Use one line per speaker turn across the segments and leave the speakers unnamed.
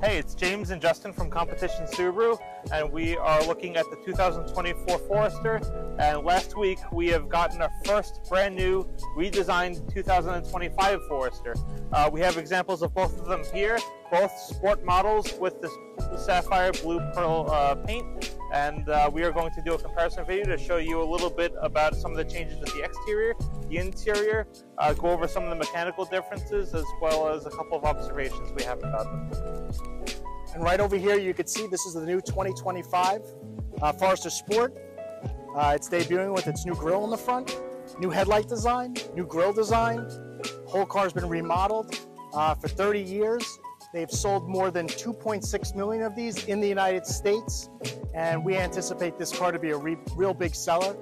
Hey, it's James and Justin from Competition Subaru, and we are looking at the 2024 Forester. And last week we have gotten our first brand new redesigned 2025 Forester. We have examples of both of them here, both sport models with the Sapphire Blue Paint. And we are going to do a comparison video to show you a little bit about some of the changes with the exterior, the interior, go over some of the mechanical differences, as well as a couple of observations we have about them.
And right over here you can see this is the new 2025 Forester Sport. It's debuting with its new grille in the front, new headlight design, new grille design. Whole car's been remodeled for 30 years. They've sold more than 2.6 million of these in the United States, and we anticipate this car to be a real big seller.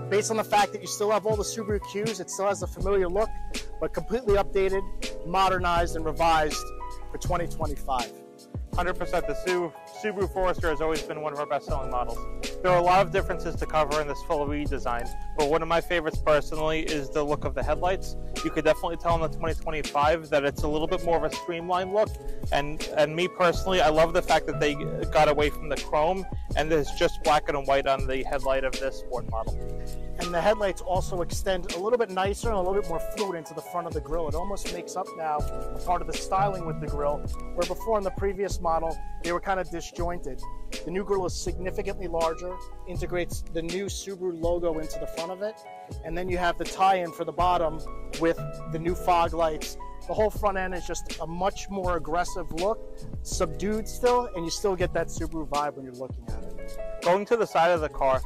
Based on the fact that you still have all the Subaru cues, it still has a familiar look, but completely updated, modernized, and revised for 2025.
100%, the Subaru Forester has always been one of our best-selling models. There are a lot of differences to cover in this full redesign, but one of my favorites personally is the look of the headlights. You could definitely tell in the 2025 that it's a little bit more of a streamlined look, and me personally, I love the fact that they got away from the chrome and there's just black and white on the headlight of this sport model.
And the headlights also extend a little bit nicer and a little bit more fluid into the front of the grille. It almost makes up now a part of the styling with the grille, where before in the previous model, they were kind of disjointed. The new grille is significantly larger, integrates the new Subaru logo into the front of it, and then you have the tie-in for the bottom with the new fog lights. The whole front end is just a much more aggressive look, subdued still, and you still get that Subaru vibe when you're looking at it.
Going to the side of the car,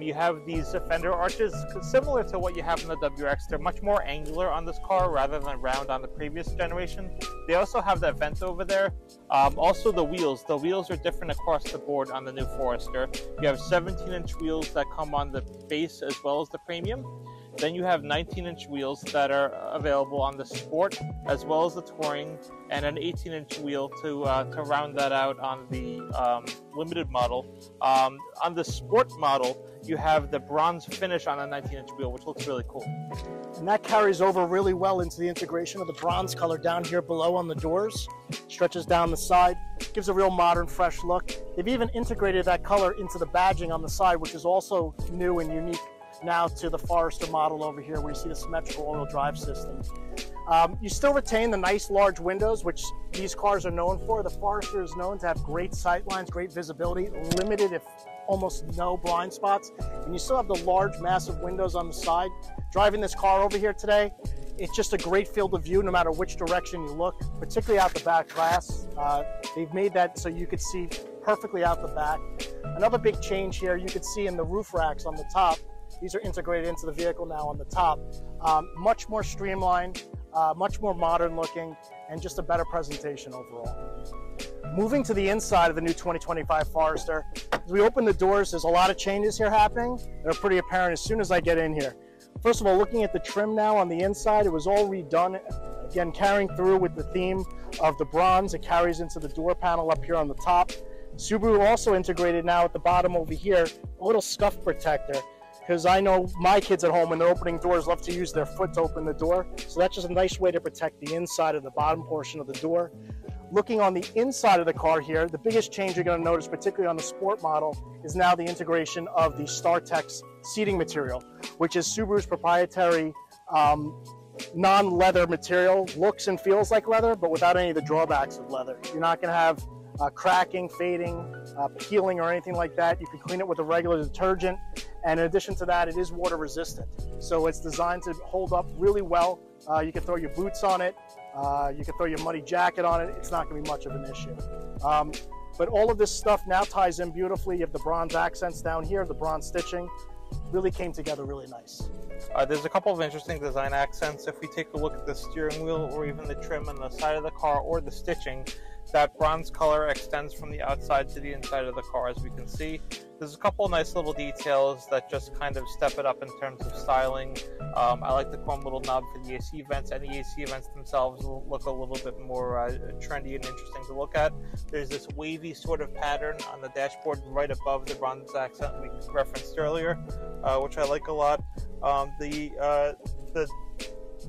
you have these Fender Arches, similar to what you have in the WRX. They're much more angular on this car rather than round on the previous generation. They also have that vent over there. Also the wheels are different across the board on the new Forester. You have 17-inch wheels that come on the base as well as the premium. Then you have 19-inch wheels that are available on the Sport as well as the Touring, and an 18-inch wheel to round that out on the limited model. On the Sport model, you have the bronze finish on a 19-inch wheel, which looks really cool.
And that carries over really well into the integration of the bronze color down here below on the doors. Stretches down the side, gives a real modern, fresh look. They've even integrated that color into the badging on the side, which is also new and unique now to the Forester model over here, where you see the symmetrical all-wheel drive system. You still retain the nice large windows, which these cars are known for. The Forester is known to have great sight lines, great visibility, limited if almost no blind spots, and you still have the large massive windows on the side. Driving this car over here today, it's just a great field of view no matter which direction you look, particularly out the back glass. They've made that so you could see perfectly out the back. Another big change here, you can see in the roof racks on the top. These are integrated into the vehicle now on the top. Much more streamlined, much more modern looking, and just a better presentation overall. Moving to the inside of the new 2025 Forester, as we open the doors, there's a lot of changes here happening that are pretty apparent as soon as I get in here. First of all, looking at the trim now on the inside, it was all redone. Again, carrying through with the theme of the bronze, it carries into the door panel up here on the top. Subaru also integrated now at the bottom over here, a little scuff protector, because I know my kids at home, when they're opening doors, love to use their foot to open the door. So that's just a nice way to protect the inside of the bottom portion of the door. Looking on the inside of the car here, the biggest change you're going to notice, particularly on the Sport model, is now the integration of the StarTex seating material, which is Subaru's proprietary non-leather material. Looks and feels like leather, but without any of the drawbacks of leather. You're not going to have cracking, fading, peeling, or anything like that. You can clean it with a regular detergent, and in addition to that, it is water resistant. So it's designed to hold up really well. You can throw your boots on it, you can throw your muddy jacket on it. It's not going to be much of an issue. But all of this stuff now ties in beautifully. You have the bronze accents down here, the bronze stitching. Really came together really nice.
There's a couple of interesting design accents. If we take a look at the steering wheel or even the trim on the side of the car or the stitching, that bronze color extends from the outside to the inside of the car, as we can see. There's a couple of nice little details that just kind of step it up in terms of styling. I like the chrome little knob for the AC vents, and the AC vents themselves will look a little bit more trendy and interesting to look at. There's this wavy sort of pattern on the dashboard right above the bronze accent we referenced earlier, which I like a lot. The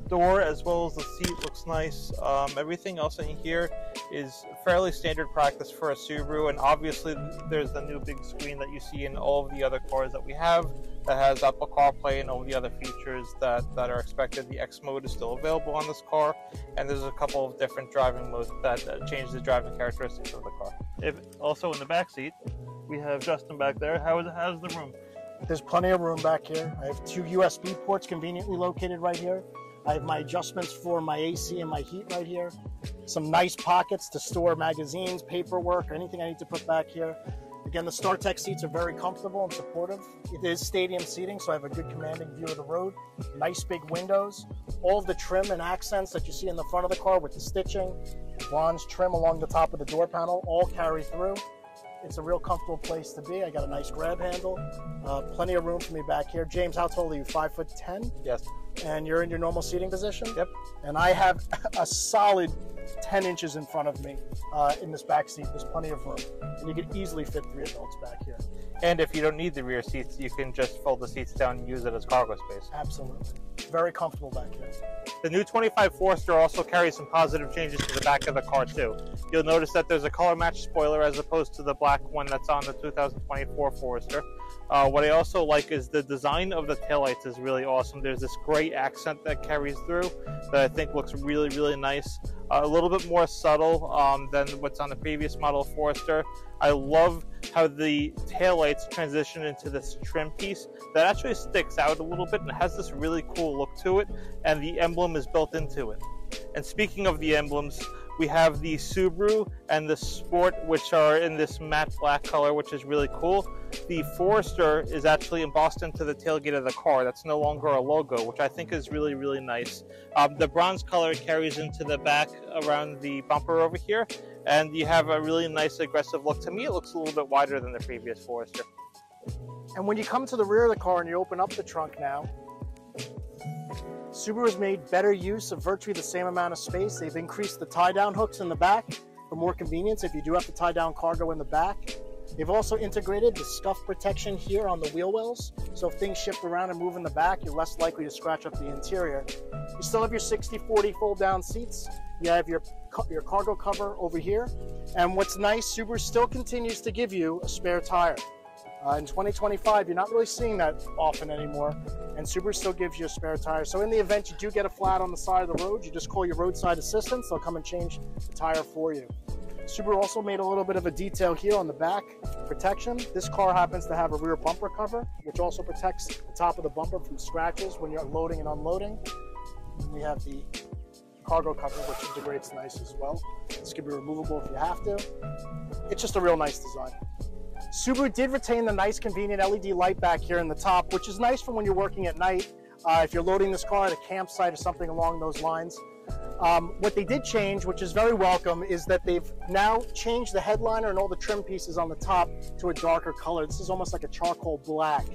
door as well as the seat looks nice. Everything else in here is fairly standard practice for a Subaru, and obviously there's the new big screen that you see in all of the other cars that we have that has Apple CarPlay and all the other features that are expected. The X mode is still available on this car, and there's a couple of different driving modes that change the driving characteristics of the car. Also in the back seat, we have Justin back there. How's the room?
There's plenty of room back here. I have 2 USB ports conveniently located right here. I have my adjustments for my AC and my heat right here. Some nice pockets to store magazines, paperwork, or anything I need to put back here. Again, the StarTex seats are very comfortable and supportive. It is stadium seating, so I have a good commanding view of the road. Nice big windows. All of the trim and accents that you see in the front of the car with the stitching, bronze trim along the top of the door panel, all carry through. It's a real comfortable place to be. I got a nice grab handle. Plenty of room for me back here. James, how tall are you? 5'10"?
Yes.
And you're in your normal seating position?
Yep.
And I have a solid 10 inches in front of me in this back seat. There's plenty of room. And you could easily fit 3 adults back here.
And if you don't need the rear seats, you can just fold the seats down and use it as cargo space.
Absolutely. Very comfortable back here.
The new 25 Forester also carries some positive changes to the back of the car too. You'll notice that there's a color match spoiler as opposed to the black one that's on the 2024 Forester. What I also like is the design of the taillights is really awesome. There's this gray accent that carries through that I think looks really, really nice. A little bit more subtle than what's on the previous model Forester. I love how the taillights transition into this trim piece that actually sticks out a little bit and has this really cool look to it, and the emblem is built into it. And speaking of the emblems, we have the Subaru and the Sport, which are in this matte black color, which is really cool. The Forester is actually embossed into the tailgate of the car. That's no longer a logo, which I think is really, really nice. The bronze color carries into the back around the bumper over here, and you have a really nice aggressive look. To me, it looks a little bit wider than the previous Forester.
And when you come to the rear of the car and you open up the trunk now, Subaru has made better use of virtually the same amount of space. They've increased the tie-down hooks in the back for more convenience if you do have to tie down cargo in the back. They've also integrated the scuff protection here on the wheel wells, so if things shift around and move in the back, you're less likely to scratch up the interior. You still have your 60/40 fold-down seats. You have your cargo cover over here. And what's nice, Subaru still continues to give you a spare tire. In 2025, you're not really seeing that often anymore, and Subaru still gives you a spare tire. So in the event you do get a flat on the side of the road, you just call your roadside assistance. They'll come and change the tire for you. Subaru also made a little bit of a detail here on the back protection. This car happens to have a rear bumper cover, which also protects the top of the bumper from scratches when you're loading and unloading. And we have the cargo cover, which integrates nice as well. This can be removable if you have to. It's just a real nice design. Subaru did retain the nice convenient LED light back here in the top, which is nice for when you're working at night, if you're loading this car at a campsite or something along those lines. What they did change, which is very welcome, is that they've now changed the headliner and all the trim pieces on the top to a darker color. This is almost like a charcoal black.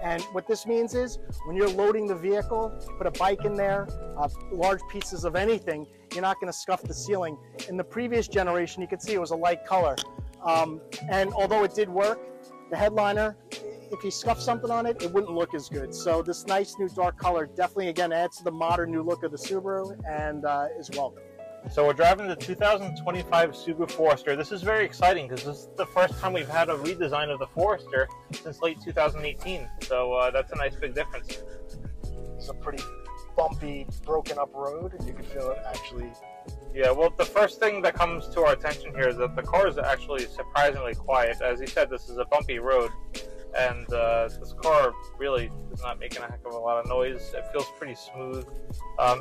And what this means is when you're loading the vehicle, put a bike in there, large pieces of anything, you're not going to scuff the ceiling. In the previous generation, you could see it was a light color. And although it did work, the headliner, if you scuff something on it, it wouldn't look as good. So this nice new dark color definitely, again, adds to the modern new look of the Subaru and is welcome.
So we're driving the 2025 Subaru Forester. This is very exciting because this is the first time we've had a redesign of the Forester since late 2018. So that's a nice big difference.
It's a pretty bumpy, broken up road, and you can feel it actually.
Yeah, well, the first thing that comes to our attention here is that the car is actually surprisingly quiet. As you said, this is a bumpy road, and this car really is not making a heck of a lot of noise. It feels pretty smooth,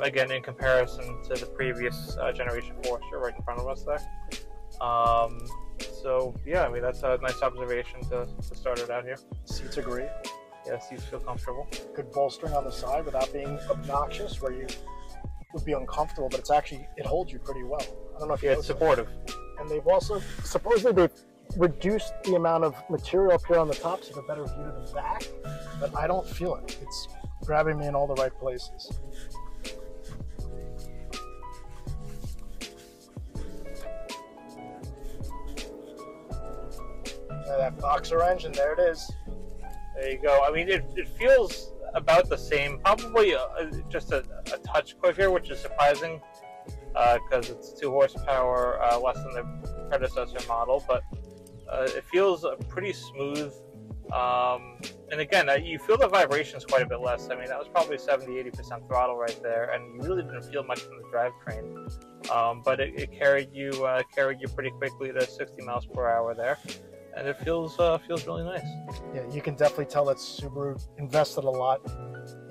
again, in comparison to the previous generation Forester right in front of us there. So, yeah, I mean, that's a nice observation to start it out here.
Seats are great.
Yeah, seats feel comfortable.
Good bolstering on the side without being obnoxious, where you would be uncomfortable, but it's actually, it holds you pretty well. I don't know if you
it's supportive.
And they've also, supposedly they've reduced the amount of material up here on the top so you have a better view to the back, but I don't feel it. It's grabbing me in all the right places. That boxer engine, there it is.
There you go. I mean, it feels about the same, probably just a touch quicker, which is surprising because it's 2 horsepower less than the predecessor model, but it feels pretty smooth. And again, you feel the vibrations quite a bit less. I mean, that was probably 70–80% throttle right there, and you really didn't feel much from the drivetrain. But it carried you pretty quickly to 60 miles per hour there, and it feels really nice.
Yeah, you can definitely tell that Subaru invested a lot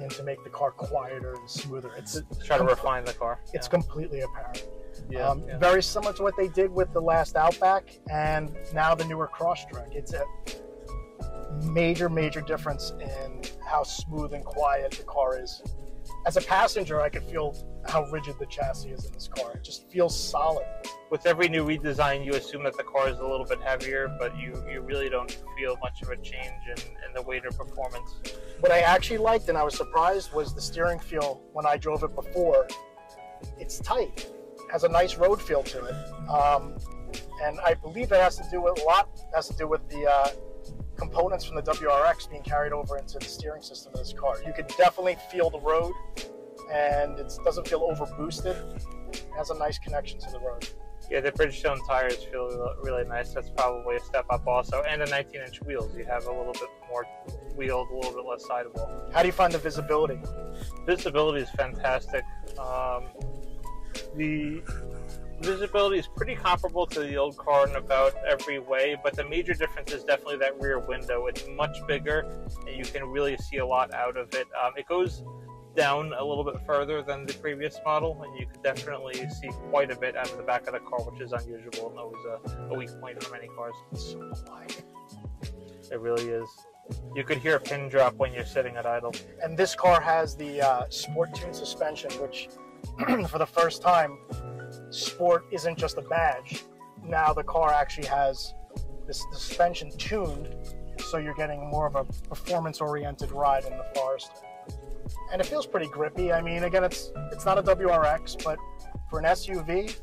in to make the car quieter and smoother. It's
try to refine the car.
It's completely apparent.
Yeah,
very similar to what they did with the last Outback and now the newer Crosstrek. It's a major difference in how smooth and quiet the car is. As a passenger, I could feel how rigid the chassis is in this car. It just feels solid.
With every new redesign, you assume that the car is a little bit heavier, but you really don't feel much of a change in the weight or performance.
What I actually liked and I was surprised was the steering feel when I drove it before. It's tight. It has a nice road feel to it. And I believe that has to do with the components from the WRX being carried over into the steering system of this car. You could definitely feel the road, and it doesn't feel over boosted. It has a nice connection to the road.
Yeah, the Bridgestone tires feel really nice. That's probably a step up also. And the 19-inch wheels. You have a little bit more wheeled, a little bit less sidewall.
How do you find the visibility?
Visibility is fantastic. The visibility is pretty comparable to the old car in about every way, but the major difference is definitely that rear window. It's much bigger, and you can really see a lot out of it. It goes down a little bit further than the previous model, and you can definitely see quite a bit out of the back of the car, which is unusual and always a weak point for many cars.
It's so quiet.
It really is. You could hear a pin drop when you're sitting at idle.
And this car has the Sport Tune suspension, which for the first time, Sport isn't just a badge. Now the car actually has this suspension tuned, so you're getting more of a performance-oriented ride in the Forester. And it feels pretty grippy. I mean, again, it's not a WRX, but for an SUV,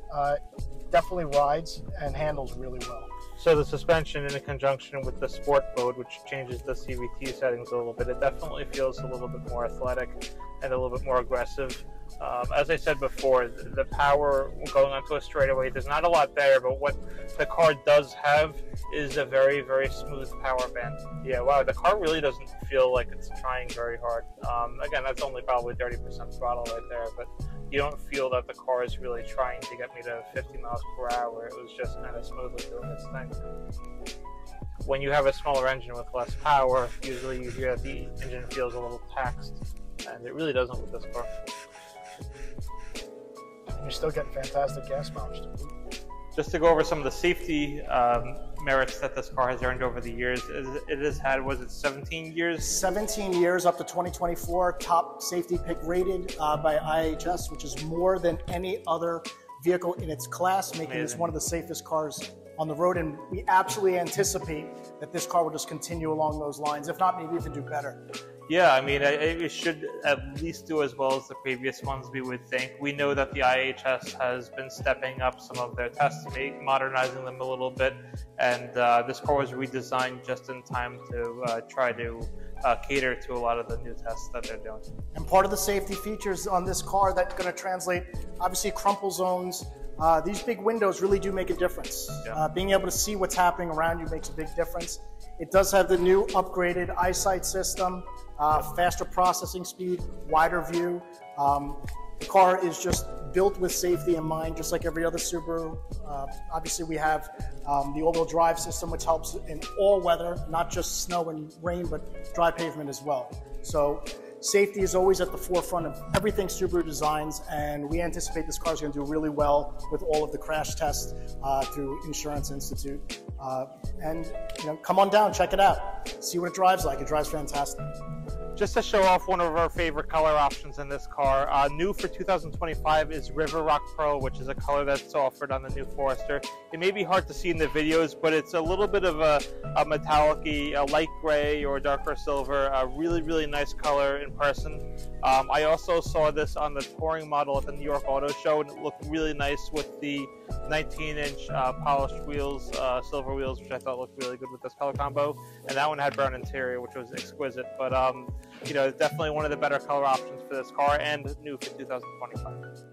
definitely rides and handles really well.
So the suspension in conjunction with the Sport mode, which changes the CVT settings a little bit, it definitely feels a little bit more athletic and a little bit more aggressive. As I said before, the power going onto a straightaway, there's not a lot there, but what the car does have is a very smooth power band. Yeah, wow, the car really doesn't feel like it's trying very hard. Again, that's only probably 30% throttle right there, but you don't feel that the car is really trying to get me to 50 miles per hour. It was just kind of smoothly doing its thing. When you have a smaller engine with less power, usually you hear that the engine feels a little taxed, and it really doesn't with this car.
You're still getting fantastic gas mileage.
Just to go over some of the safety merits that this car has earned over the years, it has had, was it 17 years?
17 years up to 2024, top safety pick rated by IIHS, which is more than any other vehicle in its class, making this one of the safest cars on the road. And we absolutely anticipate that this car will just continue along those lines, if not maybe even do better.
Yeah, I mean, it should at least do as well as the previous ones, we would think. We know that the IIHS has been stepping up some of their tests, modernizing them a little bit, and this car was redesigned just in time to try to cater to a lot of the new tests that they're doing.
And part of the safety features on this car that's going to translate, obviously, crumple zones. These big windows really do make a difference. Yeah. Being able to see what's happening around you makes a big difference. It does have the new upgraded eyesight system, faster processing speed, wider view. The car is just built with safety in mind, just like every other Subaru. Obviously, we have the all-wheel drive system, which helps in all weather, not just snow and rain, but dry pavement as well. So safety is always at the forefront of everything Subaru designs, and we anticipate this car is going to do really well with all of the crash tests through Insurance Institute. And come on down, check it out, see what it drives like. It drives fantastic.
Just to show off one of our favorite color options in this car, new for 2025 is River Rock Pearl, which is a color that's offered on the new Forester. It may be hard to see in the videos, but it's a little bit of a metallic-y, a light gray or darker silver, a really nice color in person. I also saw this on the touring model at the New York Auto Show, and it looked really nice with the 19-inch polished wheels, silver wheels, which I thought looked really good with this color combo. And that one had brown interior, which was exquisite. But you know, it's definitely one of the better color options for this car and new for 2025.